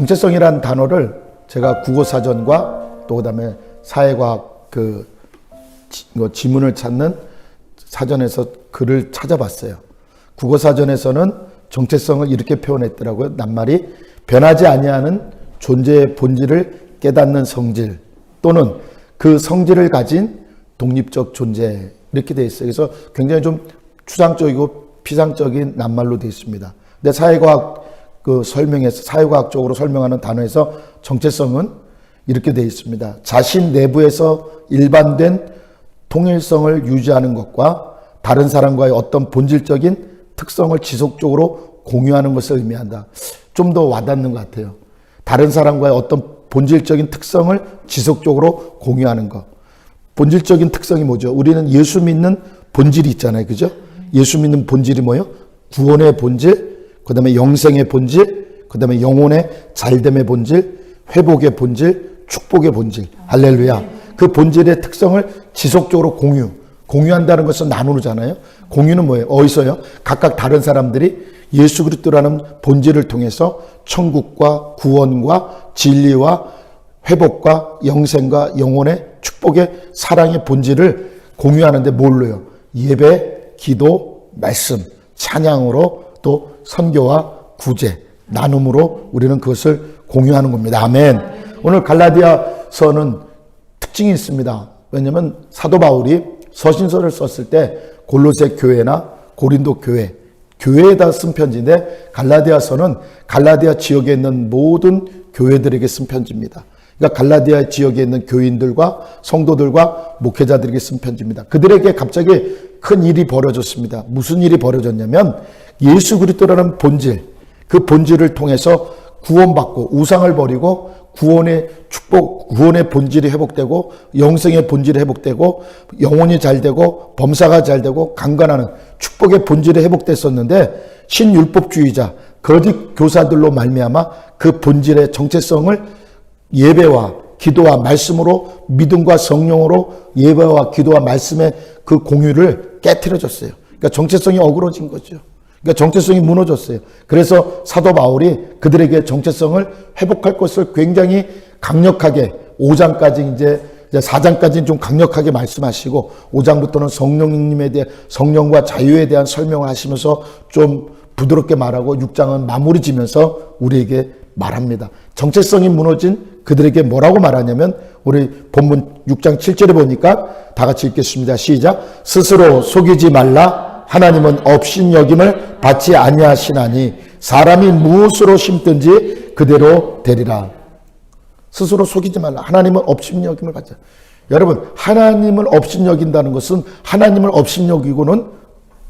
정체성이라는 단어를 제가 국어사전과 또 그다음에 사회과학 지문을 찾는 사전에서 글을 찾아봤어요. 국어사전에서는 정체성을 이렇게 표현했더라고요. 낱말이 변하지 아니하는 존재의 본질을 깨닫는 성질 또는 그 성질을 가진 독립적 존재 이렇게 되어 있어요. 그래서 굉장히 좀 추상적이고 피상적인 낱말로 되어 있습니다. 근데 사회과학 사회과학적으로 설명하는 단어에서 정체성은 이렇게 되어 있습니다. 자신 내부에서 일반된 통일성을 유지하는 것과 다른 사람과의 어떤 본질적인 특성을 지속적으로 공유하는 것을 의미한다. 좀 더 와닿는 것 같아요. 다른 사람과의 어떤 본질적인 특성을 지속적으로 공유하는 것. 본질적인 특성이 뭐죠? 우리는 예수 믿는 본질이 있잖아요. 그죠? 예수 믿는 본질이 뭐예요? 구원의 본질, 그 다음에 영생의 본질, 그 다음에 영혼의 잘됨의 본질, 회복의 본질, 축복의 본질. 할렐루야. 그 본질의 특성을 지속적으로 공유한다는 것은 나누잖아요. 공유는 뭐예요? 어디서요? 각각 다른 사람들이 예수 그리스도라는 본질을 통해서 천국과 구원과 진리와 회복과 영생과 영혼의 축복의 사랑의 본질을 공유하는데 뭘로요? 예배, 기도, 말씀, 찬양으로 또 선교와 구제, 나눔으로 우리는 그것을 공유하는 겁니다. 아멘. 오늘 갈라디아서는 특징이 있습니다. 왜냐하면 사도 바울이 서신서를 썼을 때 골로새 교회나 고린도 교회에다 쓴 편지인데 갈라디아서는 갈라디아 지역에 있는 모든 교회들에게 쓴 편지입니다. 그러니까 갈라디아 지역에 있는 교인들과 성도들과 목회자들에게 쓴 편지입니다. 그들에게 갑자기 큰 일이 벌어졌습니다. 무슨 일이 벌어졌냐면 예수 그리스도라는 본질, 그 본질을 통해서 구원받고 우상을 버리고 구원의 축복, 구원의 본질이 회복되고 영생의 본질이 회복되고 영혼이 잘되고 범사가 잘되고 강건하는 축복의 본질이 회복됐었는데 신율법주의자, 거짓 교사들로 말미암아 그 본질의 정체성을 예배와 기도와 말씀으로 믿음과 성령으로 예배와 기도와 말씀의 그 공유를 깨트려졌어요. 그러니까 정체성이 어그러진 거죠. 그러니까 정체성이 무너졌어요. 그래서 사도 바울이 그들에게 정체성을 회복할 것을 굉장히 강력하게 5장까지 이제 4장까지는 좀 강력하게 말씀하시고 5장부터는 성령님에 대해 성령과 자유에 대한 설명을 하시면서 좀 부드럽게 말하고 6장은 마무리 지면서 우리에게 말합니다. 정체성이 무너진 그들에게 뭐라고 말하냐면 우리 본문 6장 7절에 보니까 다 같이 읽겠습니다. 시작. 스스로 속이지 말라. 하나님은 업신여김을 받지 아니하시나니 사람이 무엇으로 심든지 그대로 되리라. 스스로 속이지 말라. 하나님은 업신여김을 받지. 여러분, 하나님을 업신여긴다는 것은 하나님을 업신여기고는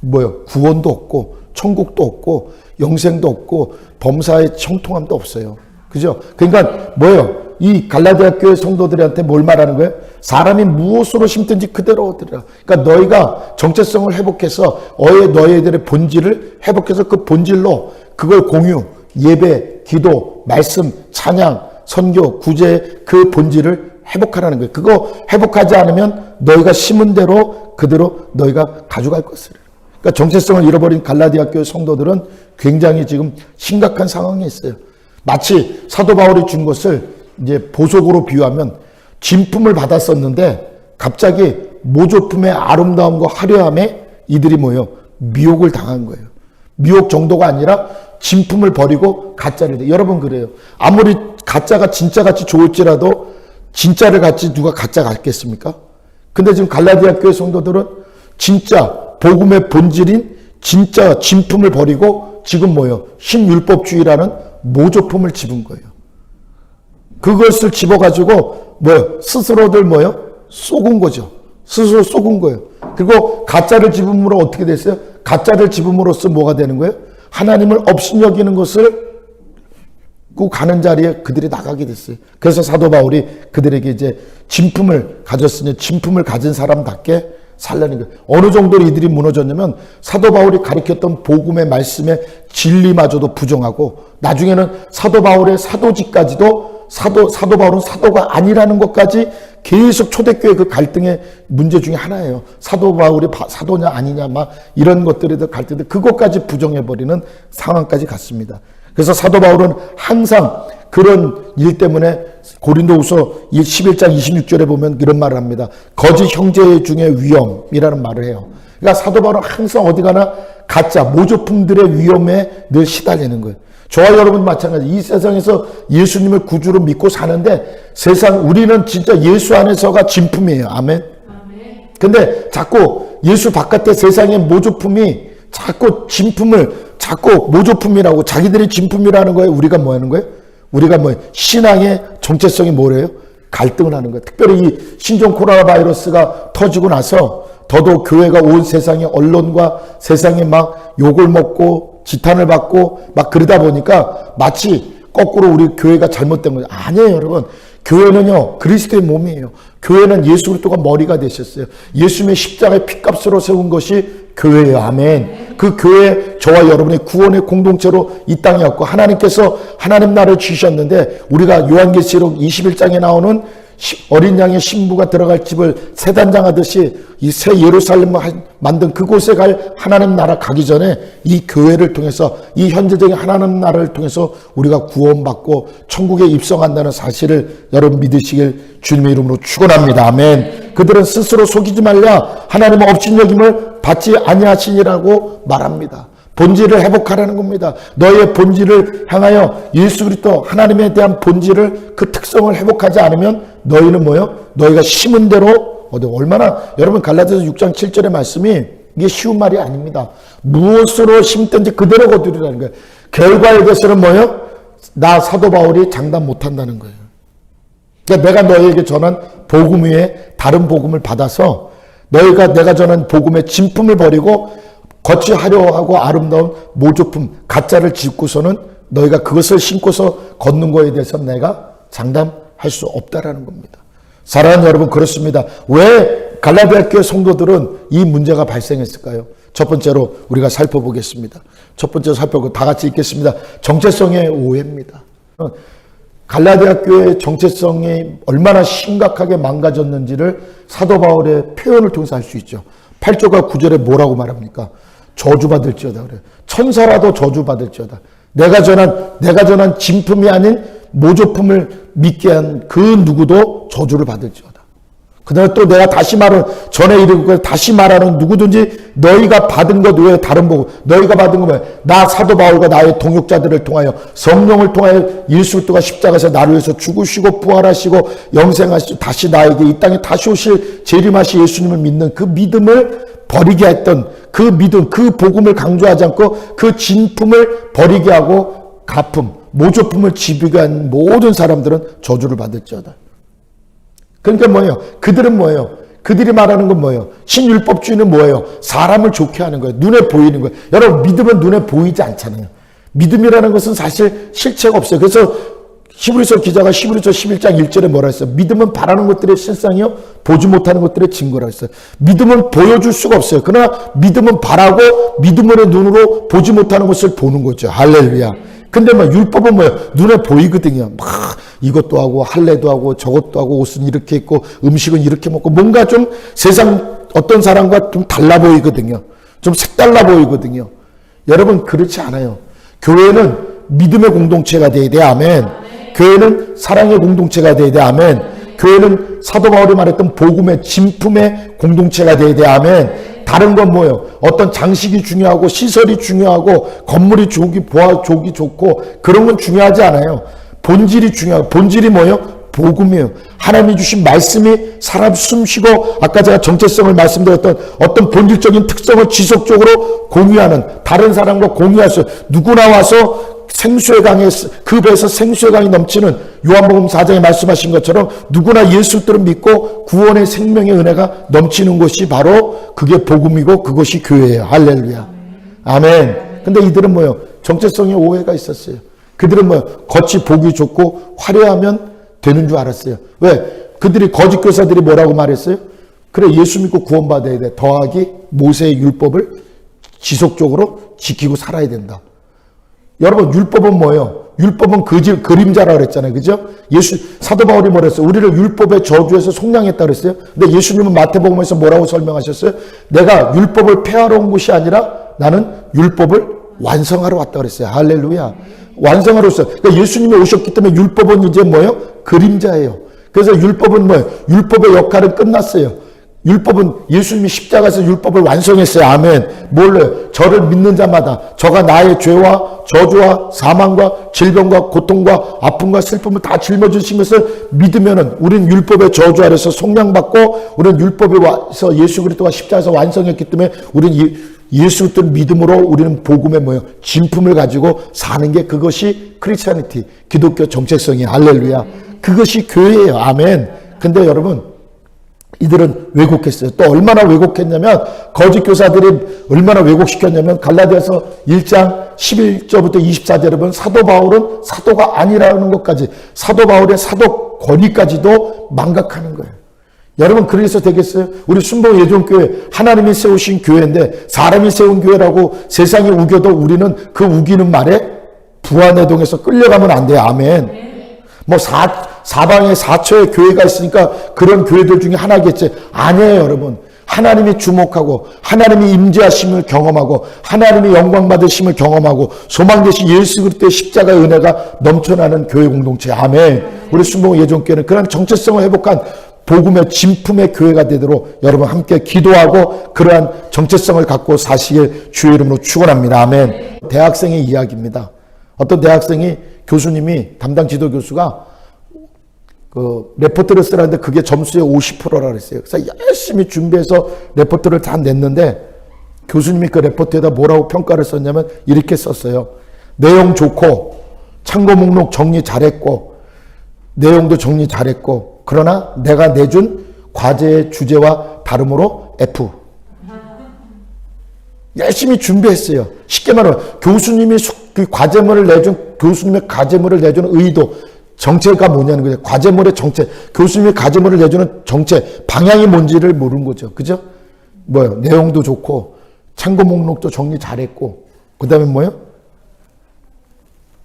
뭐예요? 구원도 없고 천국도 없고 영생도 없고 범사의 형통함도 없어요. 그죠? 그러니까 뭐예요? 이 갈라디아 교회 성도들한테 뭘 말하는 거예요? 사람이 무엇으로 심든지 그대로 얻으리라. 그러니까 너희가 정체성을 회복해서 너희들의 본질을 회복해서 그 본질로 그걸 공유, 예배, 기도, 말씀, 찬양, 선교, 구제 그 본질을 회복하라는 거예요. 그거 회복하지 않으면 너희가 심은 대로 그대로 너희가 가져갈 것을. 그러니까 정체성을 잃어버린 갈라디아 교회 성도들은 굉장히 지금 심각한 상황에 있어요. 마치 사도 바울이 준 것을 이제 보석으로 비유하면 진품을 받았었는데 갑자기 모조품의 아름다움과 화려함에 이들이 뭐예요? 미혹을 당한 거예요. 미혹 정도가 아니라 진품을 버리고 가짜를. 여러분 그래요. 아무리 가짜가 진짜같이 좋을지라도 진짜를 갖지 누가 가짜 갖겠습니까? 근데 지금 갈라디아 교회 성도들은 진짜 복음의 본질인 진짜 진품을 버리고 지금 뭐예요? 신율법주의라는 모조품을 집은 거예요. 그것을 집어가지고 스스로들 쏘은 거죠. 스스로 쏘은 거예요. 그리고 가짜를 집음으로 어떻게 됐어요? 가짜를 집음으로써 뭐가 되는 거예요? 하나님을 업신여기는 것을 그 가는 자리에 그들이 나가게 됐어요. 그래서 사도 바울이 그들에게 이제 진품을 가졌으니 진품을 가진 사람답게 살라는 거예요. 어느 정도로 이들이 무너졌냐면 사도 바울이 가르쳤던 복음의 말씀의 진리마저도 부정하고 나중에는 사도 바울의 사도직까지도 사도 바울은 사도가 아니라는 것까지 계속 초대교회 그 갈등의 문제 중에 하나예요. 사도 바울이 사도냐 아니냐 막 이런 것들에 대해 갈등들 그것까지 부정해버리는 상황까지 갔습니다. 그래서 사도 바울은 항상 그런 일 때문에 고린도후서 11장 26절에 보면 이런 말을 합니다. 거짓 형제 중에 위험이라는 말을 해요. 그러니까 사도 바울은 항상 어디 가나 가짜 모조품들의 위험에 늘 시달리는 거예요. 저와 여러분 마찬가지. 이 세상에서 예수님을 구주로 믿고 사는데 우리는 진짜 예수 안에서가 진품이에요. 아멘. 근데 자꾸 예수 바깥의 세상의 모조품이 자꾸 자꾸 모조품이라고 자기들이 진품이라는 거예요. 우리가 뭐 하는 거예요? 우리가 신앙의 정체성이 뭐래요? 갈등을 하는 거예요. 특별히 이 신종 코로나 바이러스가 터지고 나서 더더욱 교회가 온 세상의 언론과 세상에 막 욕을 먹고 지탄을 받고 막 그러다 보니까 마치 거꾸로 우리 교회가 잘못된 거예요. 아니에요, 여러분. 교회는요, 그리스도의 몸이에요. 교회는 예수 그리스도가 머리가 되셨어요. 예수님의 십자가의 피값으로 세운 것이 교회예요. 아멘. 그 교회, 저와 여러분의 구원의 공동체로 이 땅에 왔고, 하나님께서 하나님 나라를 주셨는데, 우리가 요한계시록 21장에 나오는 어린 양의 신부가 들어갈 집을 새 단장하듯이 이 새 예루살렘을 만든 그곳에 갈 하나님 나라 가기 전에 이 교회를 통해서, 이 현재적인 하나님 나라를 통해서 우리가 구원받고 천국에 입성한다는 사실을 여러분 믿으시길 주님의 이름으로 축원합니다. 아멘. 그들은 스스로 속이지 말라 하나님의 업신여김을 받지 아니하시니라고 말합니다. 본질을 회복하라는 겁니다. 너의 본질을 향하여 예수 그리스도 하나님에 대한 본질을, 그 특성을 회복하지 않으면 너희는 뭐요? 너희가 심은 대로 얼마나, 여러분 갈라디아서 6장 7절의 말씀이 이게 쉬운 말이 아닙니다. 무엇으로 심든지 그대로 거두리라는 거예요. 결과에 대해서는 뭐요? 나 사도 바울이 장담 못한다는 거예요. 그러니까 내가 너희에게 전한 복음 위에 다른 복음을 받아서 내가 전한 복음의 진품을 버리고 겉이 화려하고 아름다운 모조품, 가짜를 짓고서는 너희가 그것을 신고서 걷는 거에 대해서 내가 장담할 수 없다라는 겁니다. 사랑하는 여러분, 그렇습니다. 왜 갈라디아 교회 성도들은 이 문제가 발생했을까요? 첫 번째로 우리가 살펴보겠습니다. 첫 번째로 살펴보고 다 같이 읽겠습니다. 정체성의 오해입니다. 갈라디아 교회의 정체성이 얼마나 심각하게 망가졌는지를 사도 바울의 표현을 통해서 알 수 있죠. 8절과 9절에 뭐라고 말합니까? 저주받을지어다 그래요. 천사라도 저주받을지어다. 내가 전한 진품이 아닌 모조품을 믿게 한 그 누구도 저주를 받을지어다. 그 다음에 또 내가 다시 전에 이르고 다시 말하는 누구든지 너희가 받은 것 외에 다른 복음, 너희가 받은 것 외에 나 사도 바울과 나의 동역자들을 통하여 성령을 통하여 예수 그리스도가 십자가에서 나를 위해서 죽으시고 부활하시고 영생하시고 다시 나에게 이 땅에 다시 오실 재림하신 예수님을 믿는 그 믿음을 버리게 했던 그 믿음, 그 복음을 강조하지 않고 그 진품을 버리게 하고 가품, 모조품을 지비게 한 모든 사람들은 저주를 받을지어다. 그러니까 뭐예요? 그들은 뭐예요? 그들이 말하는 건 뭐예요? 신율법주의는 뭐예요? 사람을 좋게 하는 거예요. 눈에 보이는 거예요. 여러분, 믿음은 눈에 보이지 않잖아요. 믿음이라는 것은 사실 실체가 없어요. 그래서 히브리서 기자가 히브리서 11장 1절에 뭐라 했어요? 믿음은 바라는 것들의 실상이요, 보지 못하는 것들의 증거라고 했어요. 믿음은 보여줄 수가 없어요. 그러나 믿음은 바라고 믿음의 눈으로 보지 못하는 것을 보는 거죠. 할렐루야. 근데 율법은 뭐예요? 눈에 보이거든요. 막 이것도 하고 할례도 하고 저것도 하고 옷은 이렇게 입고 음식은 이렇게 먹고 뭔가 좀 세상 어떤 사람과 좀 달라 보이거든요. 좀 색달라 보이거든요. 여러분, 그렇지 않아요. 교회는 믿음의 공동체가 돼야 돼. 아멘. 교회는 사랑의 공동체가 돼야 돼. 아멘. 교회는 사도 바울이 말했던 복음의 진품의 공동체가 돼야 돼. 아멘. 다른 건 뭐예요? 어떤 장식이 중요하고 시설이 중요하고 건물이 좋기 좋고 그런 건 중요하지 않아요. 본질이 중요하고, 본질이 뭐예요? 복음이에요. 하나님이 주신 말씀이 사람 숨쉬고 아까 제가 정체성을 말씀드렸던 어떤 본질적인 특성을 지속적으로 공유하는, 다른 사람과 공유할 수, 누구나 와서 생수의 강에, 그 배에서 생수의 강이 넘치는 요한복음 4장에 말씀하신 것처럼 누구나 예수를 믿고 구원의 생명의 은혜가 넘치는 곳이 바로 그게 복음이고 그것이 교회예요. 할렐루야. 아멘. 근데 이들은 뭐예요? 정체성의 오해가 있었어요. 그들은 뭐예요? 겉이 보기 좋고 화려하면 되는 줄 알았어요. 왜? 그들이 거짓 교사들이 뭐라고 말했어요? 그래, 예수 믿고 구원받아야 돼. 더하기 모세의 율법을 지속적으로 지키고 살아야 된다. 여러분, 율법은 뭐예요? 율법은 그림자라고 그랬잖아요. 그죠? 사도 바울이 뭐랬어요? 우리를 율법의 저주에서 속량했다 그랬어요. 근데 예수님은 마태복음에서 뭐라고 설명하셨어요? 내가 율법을 폐하러 온 것이 아니라 나는 율법을 완성하러 왔다 그랬어요. 할렐루야. 완성하러 오셨어요. 그러니까 예수님이 오셨기 때문에 율법은 이제 뭐예요? 그림자예요. 그래서 율법은 뭐예요? 율법의 역할은 끝났어요. 율법은 예수님이 십자가에서 율법을 완성했어요. 아멘. 뭘로요? 저를 믿는 자마다 저가 나의 죄와 저주와 사망과 질병과 고통과 아픔과 슬픔을 다 짊어지신 것을 믿으면은 우리는 율법의 저주 아래서 속량받고 우리는 율법에 와서 예수 그리스도가 십자가에서 완성했기 때문에 우리는 예수 그리스도를 믿음으로 우리는 복음의 뭐예요? 진품을 가지고 사는 게 그것이 크리스찬이티, 기독교 정체성이에요. 할렐루야. 그것이 교회예요. 아멘. 근데 여러분 이들은 왜곡했어요. 또 얼마나 왜곡했냐면 거짓 교사들이 얼마나 왜곡시켰냐면 갈라디아서 1장 11절부터 24절에 보면 사도 바울은 사도가 아니라는 것까지 사도 바울의 사도 권위까지도 망각하는 거예요. 여러분 그래서 되겠어요? 우리 순복 예종교회 하나님이 세우신 교회인데 사람이 세운 교회라고 세상이 우겨도 우리는 그 우기는 말에 부안해동에서 끌려가면 안 돼요. 아멘. 뭐 사방에 4처의 교회가 있으니까 그런 교회들 중에 하나겠지. 아니에요, 여러분. 하나님이 주목하고 하나님이 임재하심을 경험하고 하나님이 영광 받으심을 경험하고 소망 되신 예수 그리스도의 십자가의 은혜가 넘쳐나는 교회 공동체. 아멘. 우리 순복 예종교회는 그런 정체성을 회복한 복음의 진품의 교회가 되도록 여러분 함께 기도하고 그러한 정체성을 갖고 사시길 주의 이름으로 축원합니다. 아멘. 대학생의 이야기입니다. 어떤 대학생이 교수님이 담당 지도 교수가 그 레포트를 쓰라는데 그게 점수의 50%라 그랬어요. 그래서 열심히 준비해서 레포트를 다 냈는데 교수님이 그 레포트에다 뭐라고 평가를 썼냐면 이렇게 썼어요. 내용 좋고 참고 목록 정리 잘했고 내용도 정리 잘했고 그러나 내가 내준 과제의 주제와 다름으로 F. 열심히 준비했어요. 쉽게 말하면 교수님이 그 과제물을 내준 교수님의 과제물을 내주는 의도 정체가 뭐냐는 거죠. 과제물의 정체. 교수님이 과제물을 내주는 정체 방향이 뭔지를 모르는 거죠. 그죠? 뭐요? 내용도 좋고 참고 목록도 정리 잘했고 그 다음에 뭐요?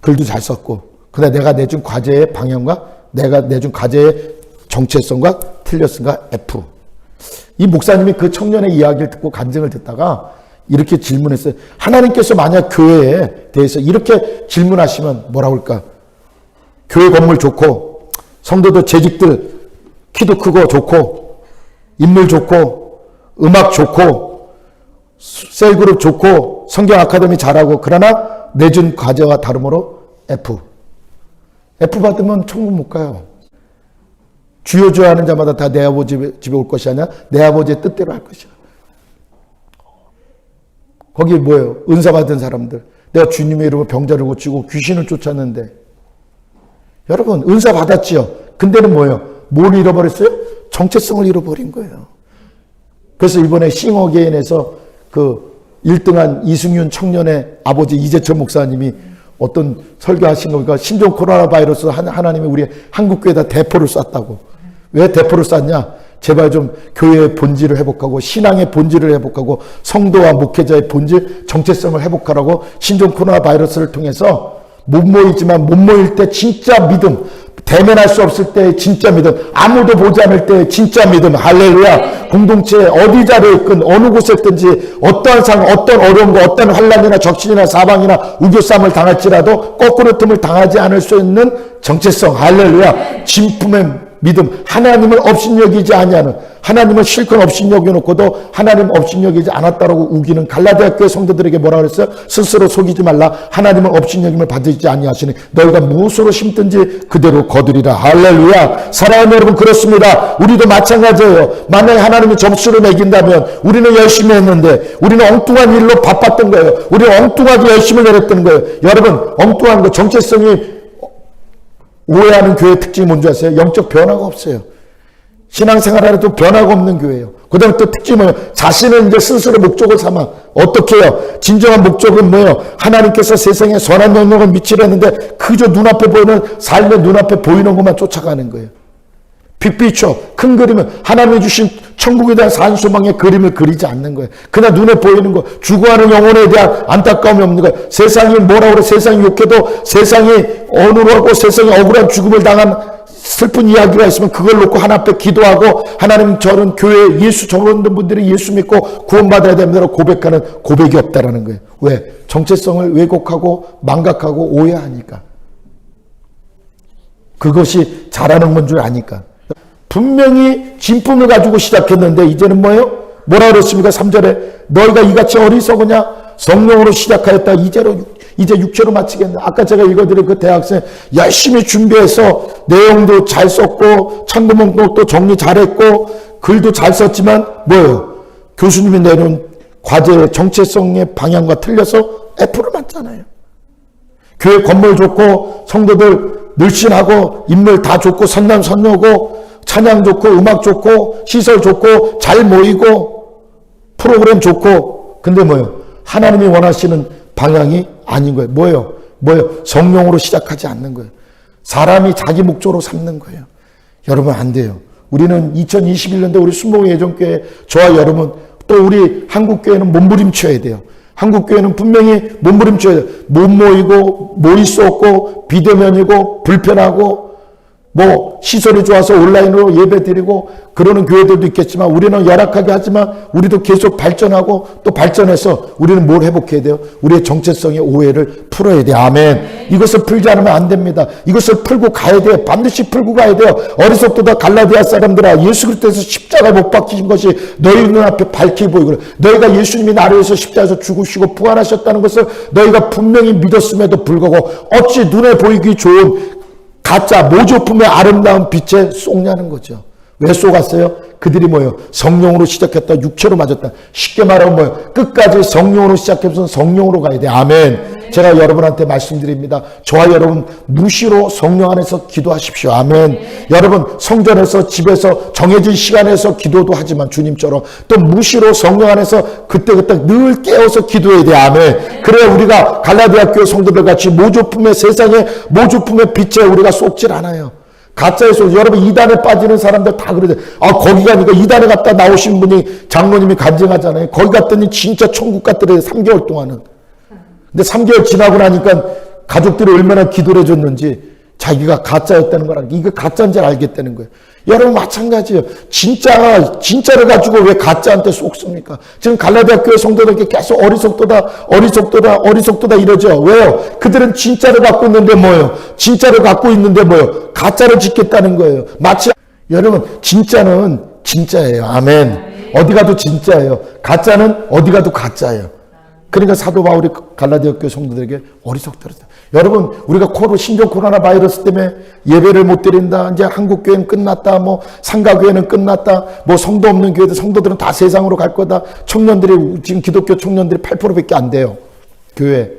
글도 잘 썼고 그 다음에 내가 내준 과제의 방향과 내가 내준 과제의 정체성과 틀렸은가 F. 이 목사님이 그 청년의 이야기를 듣고 간증을 듣다가 이렇게 질문했어요. 하나님께서 만약 교회에 대해서 이렇게 질문하시면 뭐라고 할까? 교회 건물 좋고 성도들 재직들 키도 크고 좋고 인물 좋고 음악 좋고 셀그룹 좋고 성경 아카데미 잘하고 그러나 내준 과제와 다름으로 F. F 받으면 천국 못 가요. 주여 주여 하는 자마다 다 내 아버지 집에 올 것이 아니라 내 아버지의 뜻대로 할 것이야. 거기 뭐예요? 은사 받은 사람들. 내가 주님의 이름으로 병자를 고치고 귀신을 쫓았는데 여러분 은사 받았지요. 근데는 뭐예요? 뭘 잃어버렸어요? 정체성을 잃어버린 거예요. 그래서 이번에 싱어게인에서 그 1등한 이승윤 청년의 아버지 이재철 목사님이 어떤 설교하신 거니까 신종 코로나 바이러스 하나님이 우리 한국교회에다 대포를 쐈다고. 왜 대포를 쐈냐? 제발 좀 교회의 본질을 회복하고 신앙의 본질을 회복하고 성도와 목회자의 본질, 정체성을 회복하라고 신종 코로나 바이러스를 통해서 못 모이지만 못 모일 때 진짜 믿음, 대면할 수 없을 때 진짜 믿음, 아무도 보지 않을 때 진짜 믿음, 할렐루야. 공동체 어디 자리에 있든 어느 곳에 있든지 어떠한 상황, 어떤 어려운 거, 어떤 환난이나 적신이나 사방이나 우겨쌈을 당할지라도 거꾸로 틈을 당하지 않을 수 있는 정체성, 할렐루야. 진품의 믿음, 하나님을 업신여기지 아니하는, 하나님을 실컷 업신여겨놓고도 하나님 업신여기지 않았다라고 우기는 갈라디아 교회 성도들에게 뭐라 그랬어요? 스스로 속이지 말라. 하나님을 업신여김을 받지 아니하시니 너희가 무엇으로 심든지 그대로 거두리라. 할렐루야. 사랑하는 여러분, 그렇습니다. 우리도 마찬가지예요. 만약에 하나님이 점수를 매긴다면 우리는 열심히 했는데 우리는 엉뚱한 일로 바빴던 거예요. 우리는 엉뚱하게 열심을 내렸던 거예요. 여러분, 엉뚱한 거, 정체성이 오해하는 교회의 특징이 뭔지 아세요? 영적 변화가 없어요. 신앙생활에도 변화가 없는 교회예요. 그 다음에 또 특징이 뭐예요? 자신은 이제 스스로 목적을 삼아. 어떻게 해요? 진정한 목적은 뭐예요? 하나님께서 세상에 선한 영역을 미치려 했는데 그저 눈앞에 보이는 삶의 눈앞에 보이는 것만 쫓아가는 거예요. 빅피처, 큰 그림을 하나님이 주신 천국에 대한 산소망의 그림을 그리지 않는 거예요. 그냥 눈에 보이는 거, 죽어가는 영혼에 대한 안타까움이 없는 거예요. 세상이 뭐라 그래, 세상이 욕해도, 세상이 어눌하고 세상이 억울한 죽음을 당한 슬픈 이야기가 있으면 그걸 놓고 하나님 앞에 기도하고, 하나님 저는 교회 예수 저런 분들이 예수 믿고 구원받아야 됩니다 고백하는 고백이 없다라는 거예요. 왜? 정체성을 왜곡하고 망각하고 오해하니까. 그것이 잘하는 건 줄 아니까. 분명히 진품을 가지고 시작했는데 이제는 뭐예요? 뭐라 그랬습니까? 3절에 너희가 이같이 어리석으냐? 성령으로 시작하였다. 이제 육체로 마치겠네. 아까 제가 읽어드린 그 대학생 열심히 준비해서 내용도 잘 썼고 참고문도 정리 잘했고 글도 잘 썼지만 뭐예요? 교수님이 내놓은 과제의 정체성의 방향과 틀려서 F를 맞잖아요. 교회 건물 좋고 성도들 늘씬하고 인물 다 좋고 선남선녀고 찬양 좋고 음악 좋고 시설 좋고 잘 모이고 프로그램 좋고 근데 뭐예요? 하나님이 원하시는 방향이 아닌 거예요. 뭐예요? 성령으로 시작하지 않는 거예요. 사람이 자기 목적으로 삼는 거예요. 여러분 안 돼요. 우리는 2021년도 우리 순복음 예전교회 저와 여러분 또 우리 한국교회는 몸부림쳐야 돼요. 한국교회는 분명히 몸부림쳐야 돼요. 못 모이고 모일 수 없고 비대면이고 불편하고 뭐 시설이 좋아서 온라인으로 예배 드리고 그러는 교회들도 있겠지만 우리는 열악하게 하지만 우리도 계속 발전하고 또 발전해서 우리는 뭘 회복해야 돼요? 우리의 정체성의 오해를 풀어야 돼요. 아멘. 이것을 풀지 않으면 안 됩니다. 이것을 풀고 가야 돼요. 반드시 풀고 가야 돼요. 어리석도다 갈라디아 사람들아 예수 그리스도에서 십자가에 못 박히신 것이 너희 눈앞에 밝히 보이고 너희가 예수님이 나를 위해서 십자가에서 죽으시고 부활하셨다는 것을 너희가 분명히 믿었음에도 불구하고 어찌 눈에 보이기 좋은 가짜 모조품의 아름다운 빛에 쏘냐는 거죠. 왜 쏘갔어요? 그들이 뭐예요? 성령으로 시작했다 육체로 맞았다. 쉽게 말하면 뭐예요? 끝까지 성령으로 시작해서 성령으로 가야 돼. 아멘. 제가 여러분한테 말씀드립니다. 저와 여러분 무시로 성령 안에서 기도하십시오. 아멘. 여러분 성전에서 집에서 정해진 시간에서 기도도 하지만 주님처럼 또 무시로 성령 안에서 그때그때 늘 깨어서 기도해야 돼. 아멘. 그래야 우리가 갈라디아 교회 성도들 같이 모조품의 세상의 모조품의 빛에 우리가 쏟질 않아요. 가짜에서 여러분 이단에 빠지는 사람들 다 그러죠. 거기 가니까 이단에 갔다 나오신 분이 장로님이 간증하잖아요. 거기 갔더니 진짜 천국 갔더래요. 3개월 동안은. 근데 3개월 지나고 나니까 가족들이 얼마나 기도를 해줬는지 자기가 가짜였다는 거랑 이거 가짜인지 알겠다는 거예요. 여러분 마찬가지예요. 진짜를 가지고 왜 가짜한테 쏙습니까? 지금 갈라디아 교회 성도들께 계속 어리석도다 이러죠. 왜요? 그들은 진짜를 갖고 있는데 뭐예요? 진짜를 갖고 있는데 뭐예요? 가짜를 짓겠다는 거예요. 마치 여러분 진짜는 진짜예요. 아멘. 어디 가도 진짜예요. 가짜는 어디 가도 가짜예요. 그러니까 사도 바울이 갈라디아 교회 성도들에게 어리석다. 여러분 우리가 신종 코로나 바이러스 때문에 예배를 못 드린다. 이제 한국 교회는 끝났다. 뭐 상가 교회는 끝났다. 뭐 성도 없는 교회들 성도들은 다 세상으로 갈 거다. 청년들이 지금 기독교 청년들이 8%밖에 안 돼요. 교회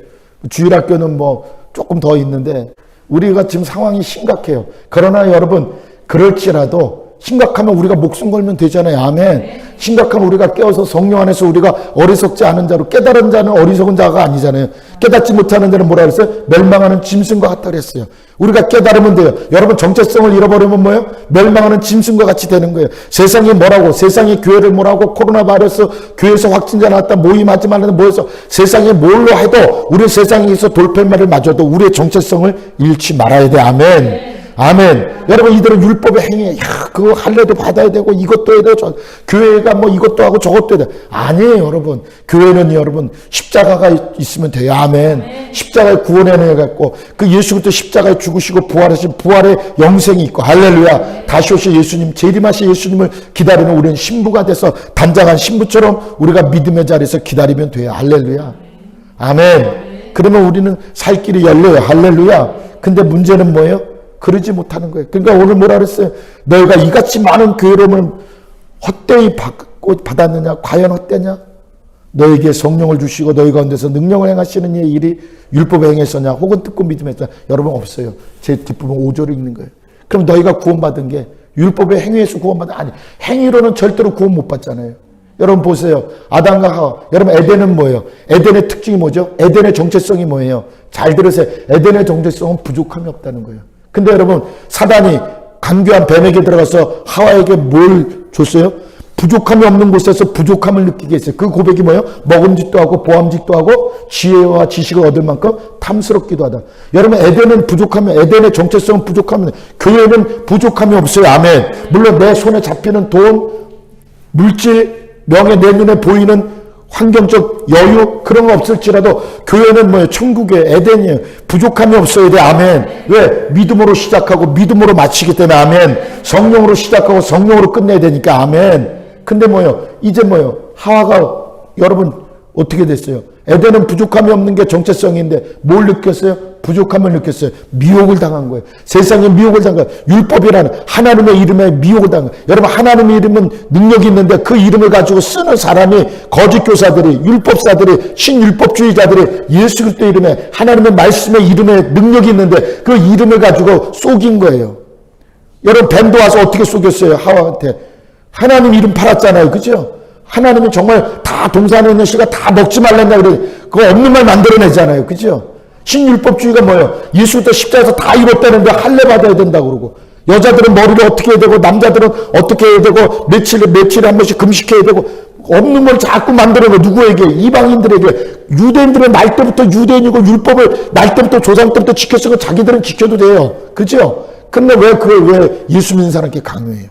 주일학교는 뭐 조금 더 있는데 우리가 지금 상황이 심각해요. 그러나 여러분 그럴지라도 심각하면 우리가 목숨 걸면 되잖아요. 아멘. 심각하면 우리가 깨어서 성령 안에서 우리가 어리석지 않은 자로 깨달은 자는 어리석은 자가 아니잖아요. 깨닫지 못하는 자는 뭐라 그랬어요? 멸망하는 짐승과 같다 그랬어요. 우리가 깨달으면 돼요. 여러분 정체성을 잃어버리면 뭐예요? 멸망하는 짐승과 같이 되는 거예요. 세상이 뭐라고 세상이 교회를 뭐라고 코로나 바이러스 교회에서 확진자 나왔다 모임하지 말라는 모여서 세상이 뭘로 해도 우리 세상에서 돌팔말을 맞아도 우리의 정체성을 잃지 말아야 돼. 아멘. 아멘. 여러분 이들은 율법의 행위에 그거 할례도 받아야 되고 이것도 해야 되고 교회가 뭐 이것도 하고 저것도 해야 돼. 아니에요 여러분. 교회는 여러분 십자가가 있으면 돼요. 아멘. 십자가의 구원의 은혜가 있고 그 예수 그리스도 십자가에 죽으시고 부활하신 부활의 영생이 있고 할렐루야. 다시 오실 예수님 재림하실 예수님을 기다리는 우리는 신부가 돼서 단장한 신부처럼 우리가 믿음의 자리에서 기다리면 돼요. 할렐루야. 아멘. 그러면 우리는 살 길이 열려요. 할렐루야. 근데 문제는 뭐예요? 그러지 못하는 거예요. 그러니까 오늘 뭐라 그랬어요? 너희가 이같이 많은 괴로움을 헛되이 받았느냐? 과연 헛되냐? 너에게 성령을 주시고 너희 가운데서 능력을 행하시는 이의 일이 율법에 행했었냐? 혹은 듣고 믿음했냐? 여러분 없어요. 제 뒷부분 5절에 있는 거예요. 그럼 너희가 구원받은 게 율법의 행위에서 구원받은 아니 행위로는 절대로 구원 못 받잖아요. 여러분 보세요. 아담과 하와. 여러분 에덴은 뭐예요? 에덴의 특징이 뭐죠? 에덴의 정체성이 뭐예요? 잘 들으세요. 에덴의 정체성은 부족함이 없다는 거예요. 근데 여러분 사단이 간교한 뱀에게 들어가서 하와에게 뭘 줬어요? 부족함이 없는 곳에서 부족함을 느끼게 했어요. 그 고백이 뭐예요? 먹음직도 하고 보암직도 하고 지혜와 지식을 얻을 만큼 탐스럽기도 하다. 여러분, 에덴은 부족하면, 에덴의 정체성은 부족하면, 교회는 부족함이 없어요. 아멘. 물론 내 손에 잡히는 돈, 물질, 명예, 내 눈에 보이는 환경적 여유, 그런 거 없을지라도 교회는 뭐예요? 천국의 에덴이에요. 부족함이 없어야 돼. 아멘. 왜? 믿음으로 시작하고 믿음으로 마치기 때문에 아멘. 성령으로 시작하고 성령으로 끝내야 되니까 아멘. 근데 뭐예요? 이제 뭐예요? 하와가 여러분 어떻게 됐어요? 에덴은 부족함이 없는 게 정체성인데 뭘 느꼈어요? 부족함을 느꼈어요. 미혹을 당한 거예요. 세상에 미혹을 당한 거예요. 율법이라는 하나님의 이름에 미혹을 당한 거예요. 여러분, 하나님의 이름은 능력이 있는데 그 이름을 가지고 쓰는 사람이 거짓 교사들이, 율법사들이, 신율법주의자들이 예수 그리스도 이름에, 하나님의 말씀의 이름에 능력이 있는데 그 이름을 가지고 속인 거예요. 여러분, 뱀도 와서 어떻게 속였어요? 하와한테. 하나님 이름 팔았잖아요. 그죠? 하나님은 정말 다 동산에 있는 씨가 다 먹지 말란다 그래. 그거 없는 말 만들어내잖아요. 그죠? 신율법주의가 뭐예요? 예수부터 십자가에서 다 입었다는데 할례 받아야 된다고 그러고, 여자들은 머리를 어떻게 해야 되고 남자들은 어떻게 해야 되고 며칠에 한 번씩 금식해야 되고, 없는 걸 자꾸 만들어내. 누구에게? 이방인들에게. 유대인들은 날 때부터 유대인이고 율법을 날 때부터 조상 때부터 지켰으니까 자기들은 지켜도 돼요. 그죠? 근데 왜 예수 믿는 사람께 강요해요?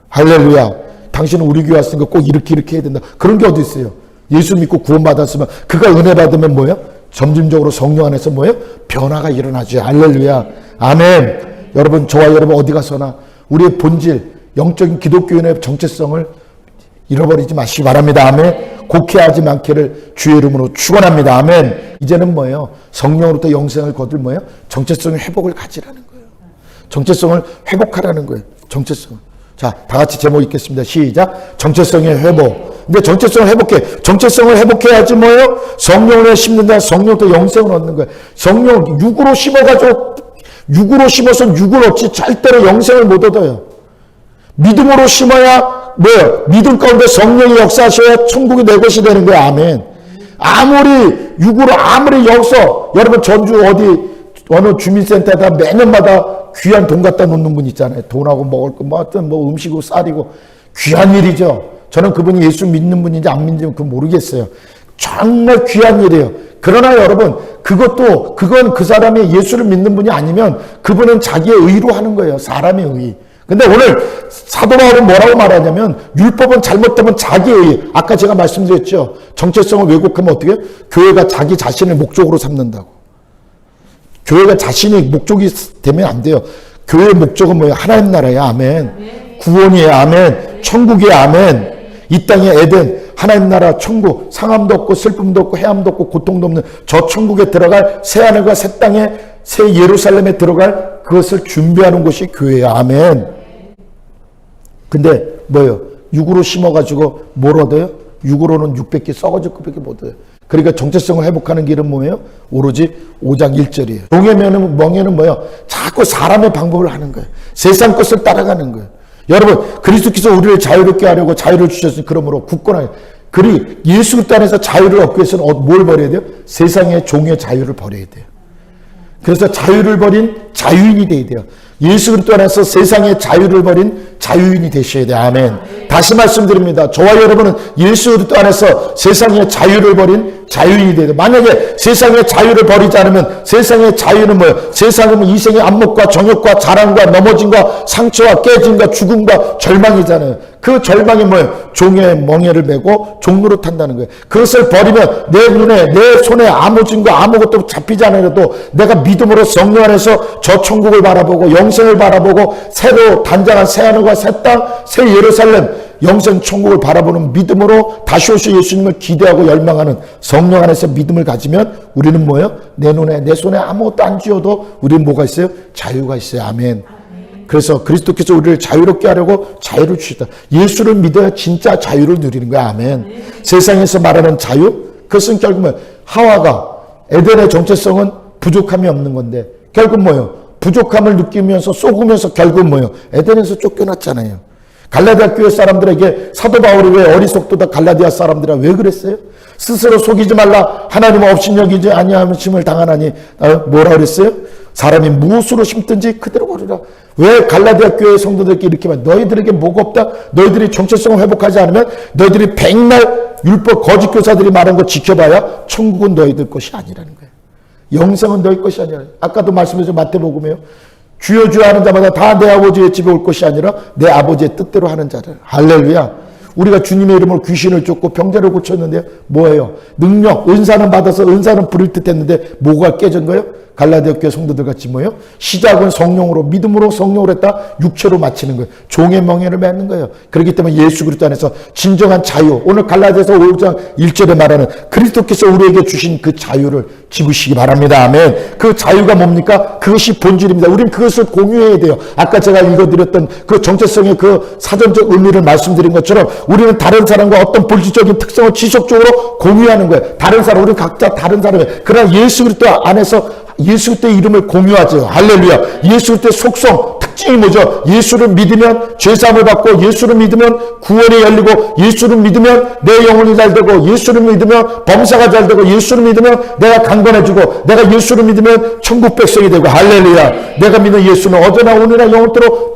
할렐루야. 당신은 우리 교회 왔으니까 꼭 이렇게 해야 된다. 그런 게 어디 있어요? 예수 믿고 구원받았으면, 그가 은혜 받으면 뭐예요? 점진적으로 성령 안에서 뭐예요? 변화가 일어나죠. 할렐루야. 아멘. 여러분, 저와 여러분 어디 가서나 우리의 본질, 영적인 기독교인의 정체성을 잃어버리지 마시기 바랍니다. 아멘. 곡해하지 않기를 주의 이름으로 축원합니다. 아멘. 이제는 뭐예요? 성령으로부터 영생을 거둘 뭐예요? 정체성의 회복을 가지라는 거예요. 정체성을 회복하라는 거예요. 정체성을. 자, 다 같이 제목 읽겠습니다. 시작. 정체성의 회복. 근데 정체성을 회복해. 정체성을 회복해야지 뭐예요? 성령을 심는다. 성령부터 영생을 얻는 거예요. 성령, 육으로 심어가지고, 육으로 심어서 육을 얻지 절대로 영생을 못 얻어요. 믿음으로 심어야 뭐예요? 믿음 가운데 성령이 역사하셔야 천국이 내 것이 되는 거예요. 아멘. 아무리 육으로 아무리 여기서 여러분 전주 어느 주민센터에다 매년마다 귀한 돈 갖다 놓는 분 있잖아요. 돈하고 먹을 거, 어떤 음식이고 쌀이고 귀한 일이죠. 저는 그분이 예수 믿는 분인지 안 믿는지 그건 모르겠어요. 정말 귀한 일이에요. 그러나 여러분, 그건 그 사람이 예수를 믿는 분이 아니면 그분은 자기의 의로 하는 거예요. 사람의 의. 근데 오늘 사도 바울은 뭐라고 말하냐면, 율법은 잘못되면 자기의 의. 아까 제가 말씀드렸죠. 정체성을 왜곡하면 어떻게 해요? 교회가 자기 자신을 목적으로 삼는다고. 교회가 자신이 목적이 되면 안 돼요. 교회의 목적은 뭐예요? 하나님 나라예요. 아멘. 구원이에요. 아멘. 천국이에요. 아멘. 이 땅의 에덴, 하나님 나라 천국, 상함도 없고 슬픔도 없고 해함도 없고 고통도 없는 저 천국에 들어갈 새하늘과 새 땅에 새 예루살렘에 들어갈 그것을 준비하는 곳이 교회예요. 아멘. 근데 뭐예요? 육으로 심어가지고 뭘 얻어요? 육으로는 600개 썩어질 것밖에 못 얻어요. 그러니까 정체성을 회복하는 길은 뭐예요? 오로지 5장 1절이에요. 멍에는 뭐예요? 자꾸 사람의 방법을 하는 거예요. 세상 것을 따라가는 거예요. 여러분, 그리스도께서 우리를 자유롭게 하려고 자유를 주셨으니 그러므로 굳건하게. 예수 그리스도 안에서 자유를 얻기 위해서는 뭘 버려야 돼요? 세상의 종의 자유를 버려야 돼요. 그래서 자유를 버린 자유인이 되어야 돼요. 예수 그리스도 안에서 세상의 자유를 버린 자유인이 되셔야 돼요. 아멘. 다시 말씀드립니다. 저와 여러분은 예수 그리스도 안에서 세상의 자유를 버린 자유인이 돼야 돼요. 만약에 세상의 자유를 버리지 않으면 세상의 자유는 뭐예요? 세상은 이생의 안목과 정욕과 자랑과 넘어짐과 상처와 깨짐과 죽음과 절망이잖아요. 그 절망이 뭐예요? 종의 멍에를 메고 종로로 탄다는 거예요. 그것을 버리면 내 눈에, 내 손에 아무 증거 아무것도 잡히지 않아도 내가 믿음으로 성령 안에서 저 천국을 바라보고 영생을 바라보고 새로 단장한 새하늘과 새 땅, 새 예루살렘, 영생 천국을 바라보는 믿음으로 다시 오실 예수님을 기대하고 열망하는 성령 안에서 믿음을 가지면 우리는 뭐예요? 내 눈에, 내 손에 아무것도 안 쥐어도 우리는 뭐가 있어요? 자유가 있어요. 아멘. 그래서 그리스도께서 우리를 자유롭게 하려고 자유를 주셨다. 예수를 믿어야 진짜 자유를 누리는 거야. 아멘. 세상에서 말하는 자유? 그것은 결국 하와가 에덴의 정체성은 부족함이 없는 건데 결국 뭐예요? 부족함을 느끼면서 속으면서 결국 뭐예요? 에덴에서 쫓겨났잖아요. 갈라디아 교회 사람들에게 사도 바울이 왜 어리석도다 갈라디아 사람들아 왜 그랬어요? 스스로 속이지 말라. 하나님은 업신여기지 아니하심을 당하나니 뭐라 그랬어요? 사람이 무엇으로 심든지 그대로 거두라. 왜 갈라디아 교회 성도들에게 이렇게 말? 너희들에게 뭐가 없다? 너희들이 정체성을 회복하지 않으면 너희들이 백날 율법 거짓 교사들이 말한 거 지켜봐야 천국은 너희들 것이 아니라는 거예요. 영생은 너희 것이 아니라. 아까도 말씀드렸죠. 마태복음에요. 주여 주여 하는 자마다 다 내 아버지의 집에 올 것이 아니라 내 아버지의 뜻대로 하는 자들. 할렐루야. 우리가 주님의 이름으로 귀신을 쫓고 병자를 고쳤는데 뭐예요? 능력, 은사는 받아서 은사는 부릴 듯 했는데 뭐가 깨진 거예요? 갈라디아 교회 성도들 같이 뭐예요? 시작은 성령으로, 믿음으로 성령으로 했다 육체로 마치는 거예요. 종의 멍에를 맺는 거예요. 그렇기 때문에 예수 그리스도 안에서 진정한 자유, 오늘 갈라디아서 5장 1절에 말하는 그리스도께서 우리에게 주신 그 자유를 집으시기 바랍니다. 아멘. 그 자유가 뭡니까? 그것이 본질입니다. 우리는 그것을 공유해야 돼요. 아까 제가 읽어드렸던 그 정체성의 그 사전적 의미를 말씀드린 것처럼 우리는 다른 사람과 어떤 본질적인 특성을 지속적으로 공유하는 거예요. 다른 사람, 우리 각자 다른 사람이에요. 그러나 예수 그리스도 안에서 예수 그리스도의 이름을 공유하죠. 할렐루야. 예수 그리스도의 속성, 특징이 뭐죠? 예수를 믿으면 죄사함을 받고, 예수를 믿으면 구원이 열리고, 예수를 믿으면 내 영혼이 잘 되고, 예수를 믿으면 범사가 잘 되고, 예수를 믿으면 내가 강건해지고, 내가 예수를 믿으면 천국 백성이 되고. 할렐루야. 내가 믿는 예수는 어제나 오늘이나 영원토록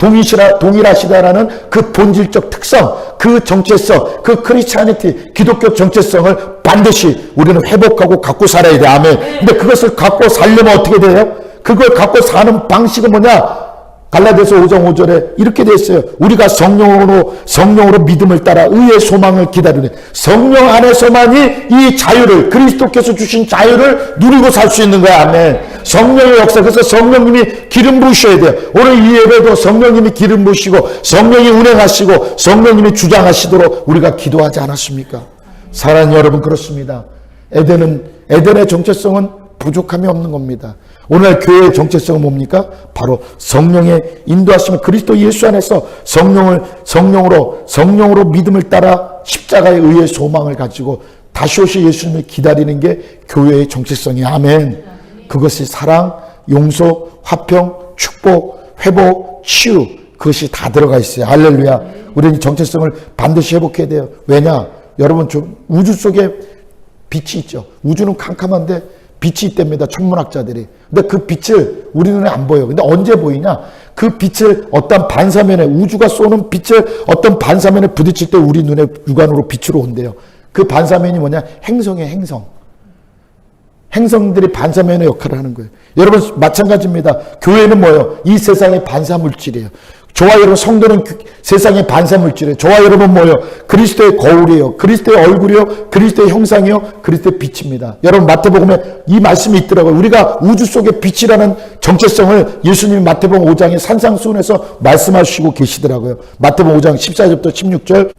동일하시다라는 그 본질적 특성, 그 정체성, 그 크리스찬이티, 기독교 정체성을 반드시 우리는 회복하고 갖고 살아야 돼. 아멘. 근데 그것을 갖고 살려면 어떻게 돼요? 그걸 갖고 사는 방식은 뭐냐? 갈라디아서 5장 5절에 이렇게 되어 있어요. 우리가 성령으로 믿음을 따라 의의 소망을 기다리는, 성령 안에서만이 이 자유를, 그리스도께서 주신 자유를 누리고 살 수 있는 거야. 아멘. 성령의 역사. 그래서 성령님이 기름 부으셔야 돼요. 오늘 이 예배도 성령님이 기름 부으시고 성령이 운행하시고 성령님이 주장하시도록 우리가 기도하지 않았습니까? 사랑하는 여러분, 그렇습니다. 에덴의 정체성은 부족함이 없는 겁니다. 오늘 교회의 정체성은 뭡니까? 바로 성령의 인도하심을, 그리스도 예수 안에서 성령으로 믿음을 따라 십자가의 의의 소망을 가지고 다시 오실 예수님을 기다리는 게 교회의 정체성이에요. 아멘. 그것이 사랑, 용서, 화평, 축복, 회복, 치유, 그것이 다 들어가 있어요. 할렐루야. 우리는 이 정체성을 반드시 회복해야 돼요. 왜냐? 여러분, 우주 속에 빛이 있죠. 우주는 캄캄한데 빛이 있답니다. 천문학자들이. 근데 그 빛을 우리 눈에 안 보여요. 근데 언제 보이냐? 그 빛을 어떤 반사면에, 우주가 쏘는 빛을 어떤 반사면에 부딪힐 때 우리 눈에 육안으로 빛으로 온대요. 그 반사면이 뭐냐? 행성이에요. 행성들이 반사면의 역할을 하는 거예요. 여러분, 마찬가지입니다. 교회는 뭐예요? 이 세상의 반사물질이에요. 저와 여러분, 성도는 세상의 반사물질이에요. 저와 여러분 뭐예요? 그리스도의 거울이에요. 그리스도의 얼굴이요. 그리스도의 형상이요. 그리스도의 빛입니다. 여러분, 마태복음에 이 말씀이 있더라고요. 우리가 우주 속의 빛이라는 정체성을 예수님이 마태복음 5장의 산상수훈에서 말씀하시고 계시더라고요. 마태복음 5장 14절부터 16절.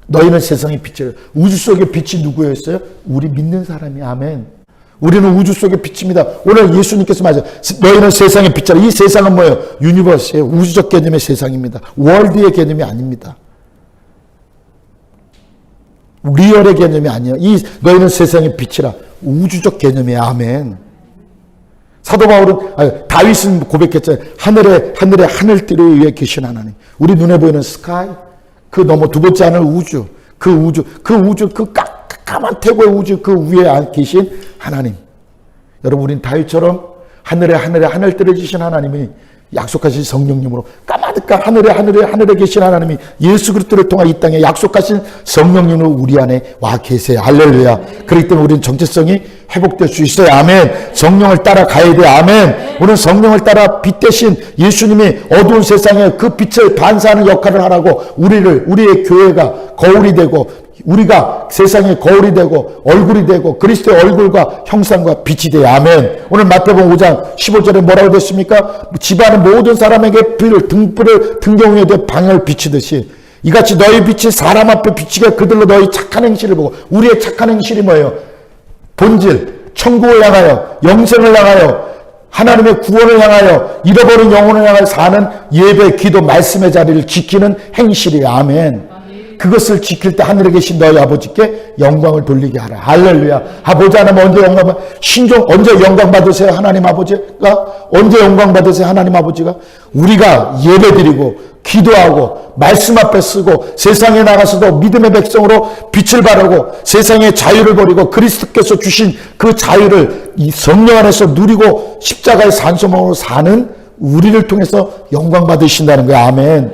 너희는 세상의 빛이에요. 우주 속의 빛이 누구였어요? 우리 믿는 사람이. 아멘. 우리는 우주 속의 빛입니다. 오늘 예수님께서 말하죠. 너희는 세상의 빛이라. 이 세상은 뭐예요? 유니버스예요. 우주적 개념의 세상입니다. 월드의 개념이 아닙니다. 리얼의 개념이 아니에요. 너희는 세상의 빛이라. 우주적 개념이에요. 아멘. 사도 바울은, 다윗은 고백했잖아요. 하늘에 하늘띠를 위해 계신 하나님. 우리 눈에 보이는 스카이, 그 너머 두 번째 하늘 우주, 그 까만 태고의 우주 그 위에 계신 하나님. 여러분, 우린 다윗처럼 하늘에 지신 하나님이 약속하신 성령님으로 까마득한 하늘에 계신 하나님이 예수 그리스도를 통해 이 땅에 약속하신 성령님으로 우리 안에 와 계세요. 할렐루야. 그렇기 때문에 우리는 정체성이 회복될 수 있어요. 아멘. 성령을 따라 가야 돼요. 아멘. 우리는 성령을 따라 빛 대신 예수님이 어두운 세상에 그 빛을 반사하는 역할을 하라고 우리의 교회가 거울이 되고, 우리가 세상의 거울이 되고 얼굴이 되고 그리스도의 얼굴과 형상과 빛이 돼요. 아멘. 오늘 마태복음 5장 15절에 뭐라고 됐습니까? 집안의 모든 사람에게 등불을 등경에 대해 방향을 비치듯이 이같이 너희 빛이 사람 앞에 비치게 그들로 너희 착한 행실을 보고. 우리의 착한 행실이 뭐예요? 본질, 천국을 향하여, 영생을 향하여, 하나님의 구원을 향하여, 잃어버린 영혼을 향하여 사는 예배, 기도, 말씀의 자리를 지키는 행실이에요. 아멘. 그것을 지킬 때 하늘에 계신 너희 아버지께 영광을 돌리게 하라. 할렐루야. 아버지 하나님 언제 영광 언제 영광 받으세요? 하나님 아버지가 언제 영광 받으세요? 하나님 아버지가 우리가 예배드리고 기도하고 말씀 앞에 쓰고 세상에 나가서도 믿음의 백성으로 빛을 발하고 세상의 자유를 버리고 그리스도께서 주신 그 자유를 이 성령 안에서 누리고 십자가의 산소망으로 사는 우리를 통해서 영광 받으신다는 거예요. 아멘.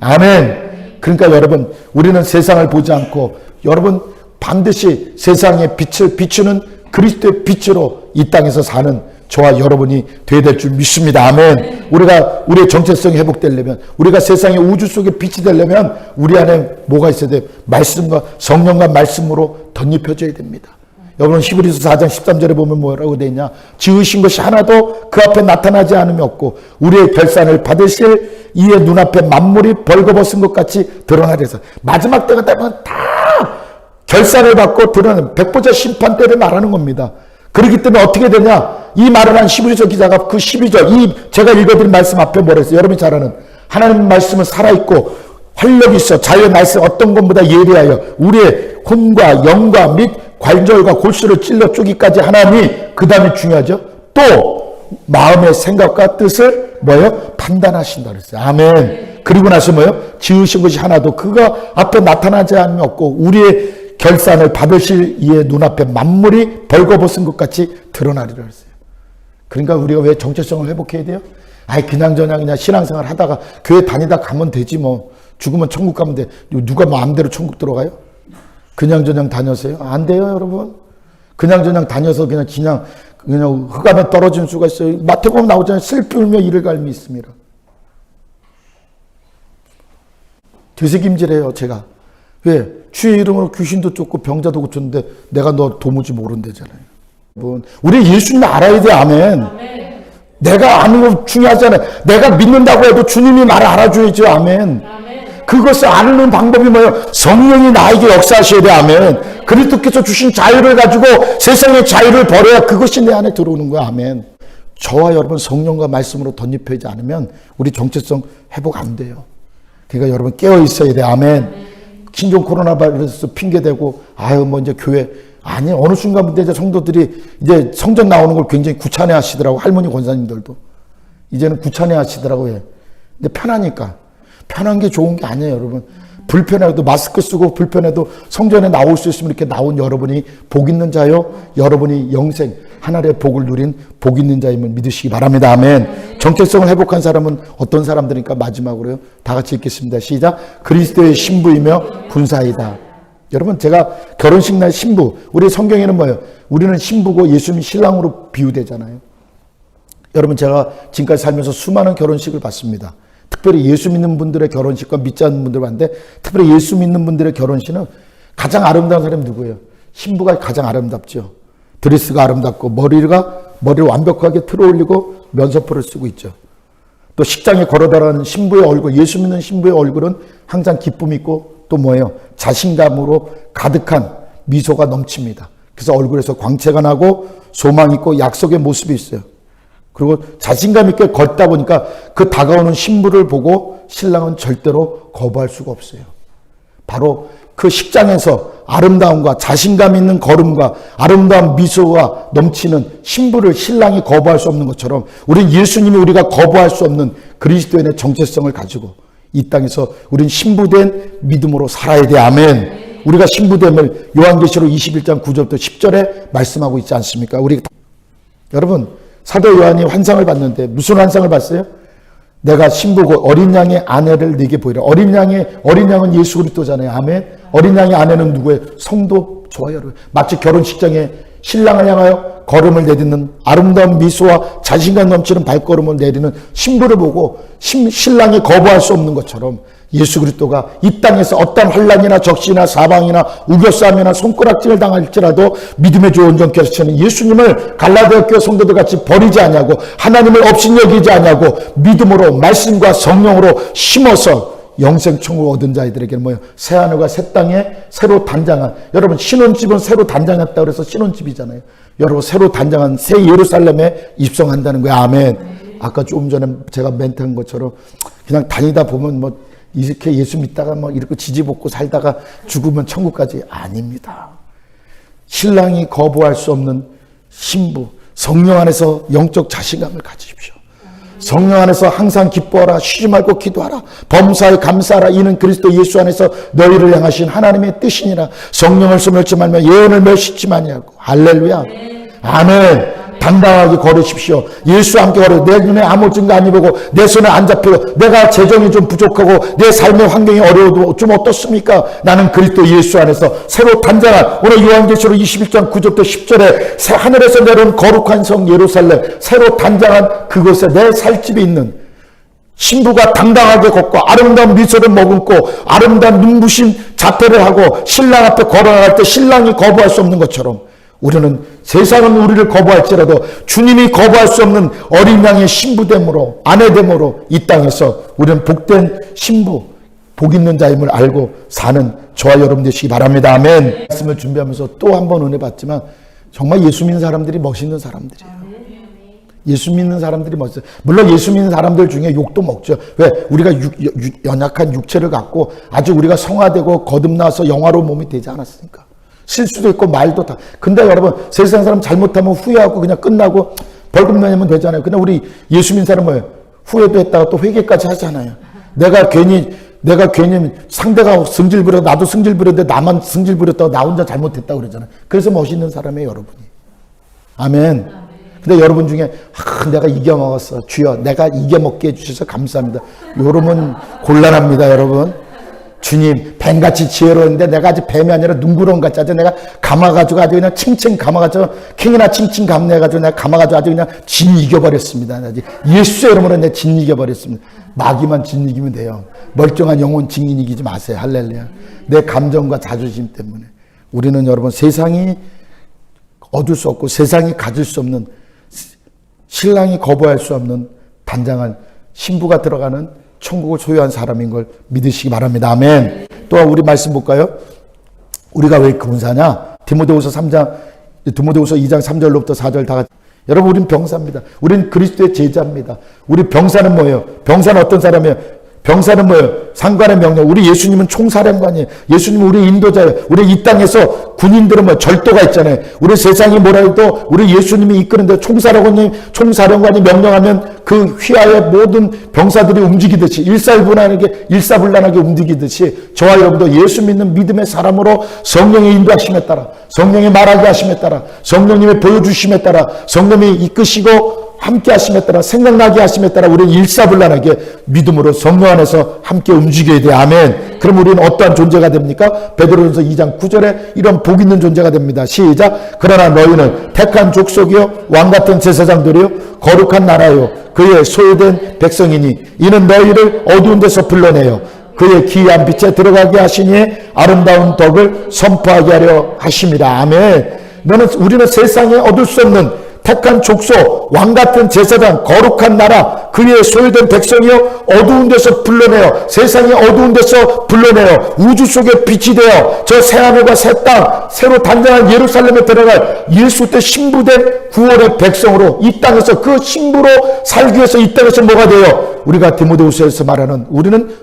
아멘. 그러니까 여러분, 우리는 세상을 보지 않고 여러분 반드시 세상의 빛을 비추는 그리스도의 빛으로 이 땅에서 사는 저와 여러분이 되어야 될 줄 믿습니다. 아멘. 우리가 우리의 정체성이 회복되려면, 우리가 세상의 우주 속에 빛이 되려면 우리 안에 뭐가 있어야 돼요? 말씀과 성령과 말씀으로 덧입혀져야 됩니다. 여러분 히브리서 4장 13절에 보면 뭐라고 되어 있냐? 지으신 것이 하나도 그 앞에 나타나지 않음이 없고 우리의 결산을 받으실 이의 눈앞에 만물이 벌거벗은 것 같이 드러나리서. 마지막 때가 되면 다 결산을 받고 드러나는 백보자 심판 때를 말하는 겁니다. 그렇기 때문에 어떻게 되냐? 이 말을 한 히브리서 기자가 그 12절 이 제가 읽어드린 말씀 앞에 뭐라 했어요? 여러분이 잘 아는 하나님 말씀은 살아있고 활력이 있어 자유의 말씀 어떤 것보다 예리하여 우리의 혼과 영과 및 관절과 골수를 찔러 쪼기까지 하나니 그 다음에 중요하죠. 또 마음의 생각과 뜻을 뭐예요? 판단하신다 그랬어요. 아멘. 그리고 나서 뭐예요? 지으신 것이 하나도 그가 앞에 나타나지 않으면 없고 우리의 결산을 받으실 이의 눈앞에 만물이 벌거벗은 것 같이 드러나리라 그랬어요. 그러니까 우리가 왜 정체성을 회복해야 돼요? 아이 그냥 신앙생활 하다가 교회 다니다 가면 되지 뭐. 죽으면 천국 가면 돼. 누가 마음대로 천국 들어가요? 그냥 다녀서요? 안 돼요, 여러분. 그냥 다녀서 그냥 흑암에 떨어질 수가 있어요. 마태복음 나오잖아요. 슬피 울며 이를 갈미 있습니다. 되새김질해요, 제가. 왜? 주의 이름으로 귀신도 쫓고 병자도 고쳤는데 내가 너 도무지 모른대잖아요. 우리 예수님 알아야 돼, 아멘. 아멘. 내가 아는 거 중요하잖아요. 내가 믿는다고 해도 주님이 말을 알아줘야죠, 아멘. 그것을 아는 방법이 뭐예요? 성령이 나에게 역사하셔야 돼. 아멘. 그리스도께서 주신 자유를 가지고 세상의 자유를 버려야 그것이 내 안에 들어오는 거야. 아멘. 저와 여러분 성령과 말씀으로 덧입혀지지 않으면 우리 정체성 회복 안 돼요. 그러니까 여러분 깨어 있어야 돼. 아멘. 신종 코로나 바이러스 핑계대고 뭐 이제 교회 아니 어느 순간부터 이제 성도들이 이제 성전 나오는 걸 굉장히 귀찮아 하시더라고. 할머니 권사님들도 이제는 귀찮아 하시더라고요. 근데 편하니까. 편한 게 좋은 게 아니에요, 여러분. 불편해도 마스크 쓰고 불편해도 성전에 나올 수 있으면 이렇게 나온 여러분이 복 있는 자요. 여러분이 영생 하늘의 복을 누린 복 있는 자임을 믿으시기 바랍니다. 아멘. 정체성을 회복한 사람은 어떤 사람들이니까 마지막으로요. 다 같이 읽겠습니다. 시작. 그리스도의 신부이며 군사이다. 여러분 제가 결혼식 날 신부 우리 성경에는 뭐예요? 우리는 신부고 예수님이 신랑으로 비유되잖아요. 여러분 제가 지금까지 살면서 수많은 결혼식을 봤습니다. 특별히 예수 믿는 분들의 결혼식과 믿지 않는 분들 봤는데 특별히 예수 믿는 분들의 결혼식은 가장 아름다운 사람이 누구예요? 신부가 가장 아름답죠. 드레스가 아름답고 머리를 완벽하게 틀어올리고 면서포를 쓰고 있죠. 또 식장에 걸어다라는 신부의 얼굴, 예수 믿는 신부의 얼굴은 항상 기쁨이 있고 또 뭐예요? 자신감으로 가득한 미소가 넘칩니다. 그래서 얼굴에서 광채가 나고 소망이 있고 약속의 모습이 있어요. 그리고 자신감 있게 걷다 보니까 그 다가오는 신부를 보고 신랑은 절대로 거부할 수가 없어요. 바로 그 식장에서 아름다움과 자신감 있는 걸음과 아름다운 미소가 넘치는 신부를 신랑이 거부할 수 없는 것처럼 우린 예수님이 우리가 거부할 수 없는 그리스도인의 정체성을 가지고 이 땅에서 우린 신부된 믿음으로 살아야 돼. 아멘. 우리가 신부됨을 요한계시록 21장 9절부터 10절에 말씀하고 있지 않습니까? 여러분 사도 요한이 환상을 봤는데 무슨 환상을 봤어요? 내가 신부고 어린 양의 아내를 네게 보이라. 어린 양은 예수 그리스도잖아요. 아멘. 어린 양의 아내는 누구예요? 성도. 좋아요, 여러분. 마치 결혼식장에 신랑을 향하여 걸음을 내딛는 아름다운 미소와 자신감 넘치는 발걸음을 내리는 신부를 보고 신랑이 거부할 수 없는 것처럼 예수 그리스도가 이 땅에서 어떤 환난이나 적시나 사방이나 우겨싸움이나 손가락질을 당할지라도 믿음의 주 온전케 하시는 예수님을 갈라디아 교회 성도들 같이 버리지 않냐고 하나님을 업신여기지 않냐고 믿음으로 말씀과 성령으로 심어서 영생 천국을 얻은 자들에게는 뭐예요? 새 하늘과 새 땅에 새로 단장한 여러분 신혼집은 새로 단장했다 그래서 신혼집이잖아요. 여러분 새로 단장한 새 예루살렘에 입성한다는 거예요. 아멘. 아까 조금 전에 제가 멘트한 것처럼 그냥 다니다 보면 뭐 이렇게 예수 믿다가 뭐 이렇게 지지볶고 살다가 죽으면 천국까지 아닙니다. 신랑이 거부할 수 없는 신부, 성령 안에서 영적 자신감을 가지십시오. 성령 안에서 항상 기뻐하라, 쉬지 말고 기도하라, 범사에 감사하라. 이는 그리스도 예수 안에서 너희를 향하신 하나님의 뜻이니라. 성령을 소멸치 말며 예언을 멸시치 마니하고. 할렐루야. 아멘. 당당하게 걸으십시오. 예수와 함께 걸어. 내 눈에 아무 증거 안 입고 내 손에 안 잡히고 내가 재정이 좀 부족하고 내 삶의 환경이 어려워도 좀 어떻습니까? 나는 그리스도 예수 안에서 새로 단장한, 오늘 요한계시록 21장 9절부터 10절에 새 하늘에서 내려온 거룩한 성 예루살렘, 새로 단장한 그곳에 내 살집이 있는 신부가 당당하게 걷고 아름다운 미소를 머금고 아름다운 눈부신 자태를 하고 신랑 앞에 걸어나갈 때 신랑이 거부할 수 없는 것처럼, 우리는 세상은 우리를 거부할지라도 주님이 거부할 수 없는 어린 양의 신부됨으로, 아내됨으로 이 땅에서 우리는 복된 신부, 복 있는 자임을 알고 사는 저와 여러분 되시기 바랍니다. 아멘. 말씀을 준비하면서 또 한 번 은혜 받지만 정말 예수 믿는 사람들이 멋있는 사람들이에요. 예수 믿는 사람들이 멋있어요. 물론 예수 믿는 사람들 중에 욕도 먹죠. 왜? 우리가 연약한 육체를 갖고 아주 우리가 성화되고 거듭나서 영화로운 몸이 되지 않았으니까. 실수도 있고 말도 다. 근데 여러분, 세상 사람 잘못하면 후회하고 그냥 끝나고 벌금 내면 되잖아요. 근데 우리 예수 믿는 사람은 뭐예요? 후회도 했다가 또 회개까지 하잖아요. 내가 괜히 상대가 승질 부려, 나도 승질 부렸는데 나만 승질 부렸다고 나 혼자 잘못했다고 그러잖아요. 그래서 멋있는 사람이에요, 여러분이. 아멘. 근데 여러분 중에 내가 이겨먹었어. 주여, 내가 이겨먹게 해주셔서 감사합니다. 요러면 곤란합니다, 여러분. 주님, 뱀같이 지혜로운데 내가 아주 뱀이 아니라 눈구렁 같이 아주 내가 감아가지고 아주 그냥 칭칭 감아가지고 킹이나 칭칭 감내가지고 내가 감아가지고 아주 그냥 진 이겨버렸습니다. 예수의 이름으로 내가 진 이겨버렸습니다. 마귀만 진 이기면 돼요. 멀쩡한 영혼 진 이기지 마세요. 할렐루야. 내 감정과 자존심 때문에. 우리는 여러분 세상이 얻을 수 없고 세상이 가질 수 없는, 신랑이 거부할 수 없는 단장한 신부가 들어가는 천국을 소유한 사람인 걸 믿으시기 바랍니다. 아멘. 또 우리 말씀 볼까요? 우리가 왜 군사냐? 디모데후서 2장 3절로부터 4절 다 같이. 여러분, 우린 병사입니다. 우린 그리스도의 제자입니다. 우리 병사는 뭐예요? 병사는 어떤 사람이에요? 병사는 뭐예요? 상관의 명령. 우리 예수님은 총사령관이에요. 예수님은 우리 인도자예요. 우리 이 땅에서 군인들은 뭐 절도가 있잖아요. 우리 세상이 뭐라 해도 우리 예수님이 이끄는데 총사령관이 명령하면 그 휘하의 모든 병사들이 움직이듯이 일사불란하게 움직이듯이 저와 여러분도 예수 믿는 믿음의 사람으로 성령의 인도하심에 따라, 성령의 말하게 하심에 따라, 성령님의 보여주심에 따라, 성령이 이끄시고 함께 하심에 따라, 생각나게 하심에 따라 우리는 일사불란하게 믿음으로 성령 안에서 함께 움직여야 돼요. 아멘. 그럼 우리는 어떠한 존재가 됩니까? 베드로전서 2장 9절에 이런 복 있는 존재가 됩니다. 시작. 그러나 너희는 택한 족속이요 왕같은 제사장들이요 거룩한 나라요 그의 소유된 백성이니 이는 너희를 어두운 데서 불러내요 그의 기이한 빛에 들어가게 하시니 아름다운 덕을 선포하게 하려 하심이라. 아멘. 우리는 세상에 얻을 수 없는 택한 족속, 왕같은 제사장, 거룩한 나라, 그의 소유된 백성이요 어두운 데서 불러내요. 세상의 어두운 데서 불러내요. 우주 속에 빛이 되어 저 새하늘과 새 땅, 새로 단장한 예루살렘에 들어갈 예수 때 신부된 구원의 백성으로 이 땅에서 그 신부로 살기 위해서 이 땅에서 뭐가 돼요? 우리가 디모데후서에서 말하는 우리는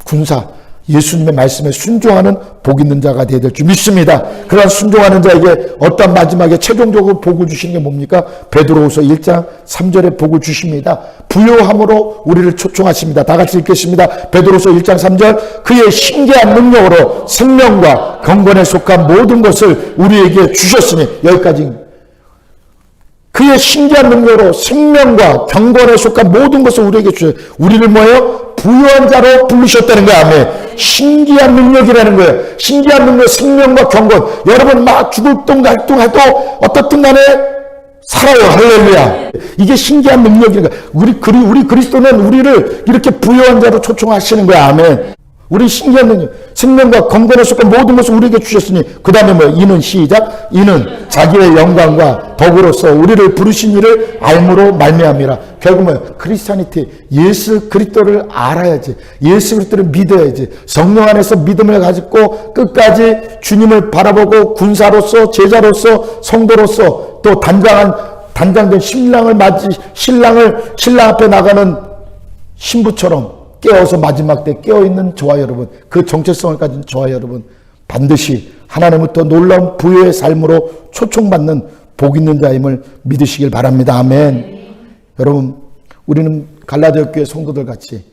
군사, 예수님의 말씀에 순종하는 복 있는 자가 되어야 될 줄 믿습니다. 그러한 순종하는 자에게 어떤 마지막에 최종적으로 복을 주시는 게 뭡니까? 베드로후서 1장 3절에 복을 주십니다. 부요함으로 우리를 초청하십니다. 다 같이 읽겠습니다. 베드로후서 1장 3절. 그의 신기한 능력으로 생명과 경건에 속한 모든 것을 우리에게 주셨으니, 여기까지. 그의 신기한 능력으로 생명과 경건에 속한 모든 것을 우리에게 주셨어요. 우리를 뭐예요? 부유한 자로 부르셨다는 거야. 아멘. 신기한 능력이라는 거예요. 신기한 능력, 생명과 경건. 여러분 막 죽을 똥 갈똥 해도 어떻든 간에 살아요. 할렐루야. 이게 신기한 능력이니까. 우리 그리스도는 우리를 이렇게 부유한 자로 초청하시는 거야. 아멘. 우리 신기한 능력, 생명과 건강에 속한 모든 것을 우리에게 주셨으니 그 다음에 뭐 이는 시작. 이는 자기의 영광과 덕으로서 우리를 부르신 이를 알므로 말미암이라. 결국 뭐예요? 크리스찬이티, 예수 그리스도를 알아야지, 예수 그리스도를 믿어야지, 성령 안에서 믿음을 가지고 끝까지 주님을 바라보고 군사로서, 제자로서, 성도로서 또 단장된 신랑 앞에 나가는 신부처럼 깨어서 마지막 때 깨어있는 저와 여러분, 그 정체성을 가진 저와 여러분, 반드시 하나님부터 놀라운 부유의 삶으로 초청받는 복 있는 자임을 믿으시길 바랍니다. 아멘. 여러분, 우리는 갈라디아 교회 성도들 같이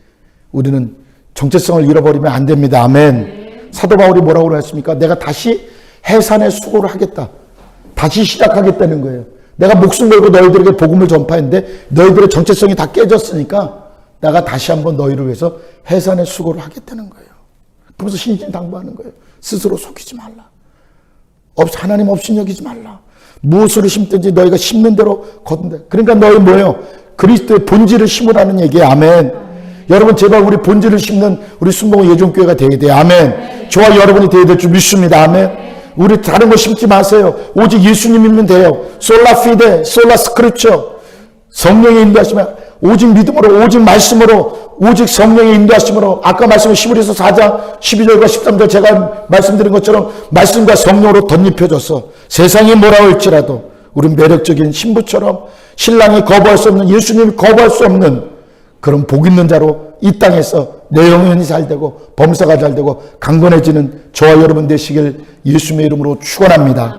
우리는 정체성을 잃어버리면 안 됩니다. 아멘. 사도 바울이 뭐라고 했습니까? 내가 다시 해산의 수고를 하겠다. 다시 시작하겠다는 거예요. 내가 목숨 걸고 너희들에게 복음을 전파했는데 너희들의 정체성이 다 깨졌으니까 내가 다시 한번 너희를 위해서 해산의 수고를 하겠다는 거예요. 그러면서 신진당부하는 거예요. 스스로 속이지 말라. 하나님 없인 여기지 말라. 무엇으로 심든지 너희가 심는 대로 거둔다. 그러니까 너희 뭐예요? 그리스도의 본질을 심으라는 얘기예요. 아멘. 여러분 제발 우리 본질을 심는 우리 순복음 예종교회가 되어야 돼요. 아멘. 저와 여러분이 되어야 될 줄 믿습니다. 아멘. 우리 다른 거 심지 마세요. 오직 예수님 믿으면 돼요. 솔라 피데, 솔라 스크립처. 성령의 인도하시면 오직 믿음으로, 오직 말씀으로, 오직 성령의 인도하심으로, 아까 말씀은 히브리서 4장 12절과 13절 제가 말씀드린 것처럼 말씀과 성령으로 덧입혀져서 세상이 뭐라 할지라도 우린 매력적인 신부처럼 신랑이 거부할 수 없는, 예수님이 거부할 수 없는 그런 복 있는 자로 이 땅에서 내 영혼이 잘 되고 범사가 잘 되고 강건해지는 저와 여러분 되시길 예수님의 이름으로 축원합니다.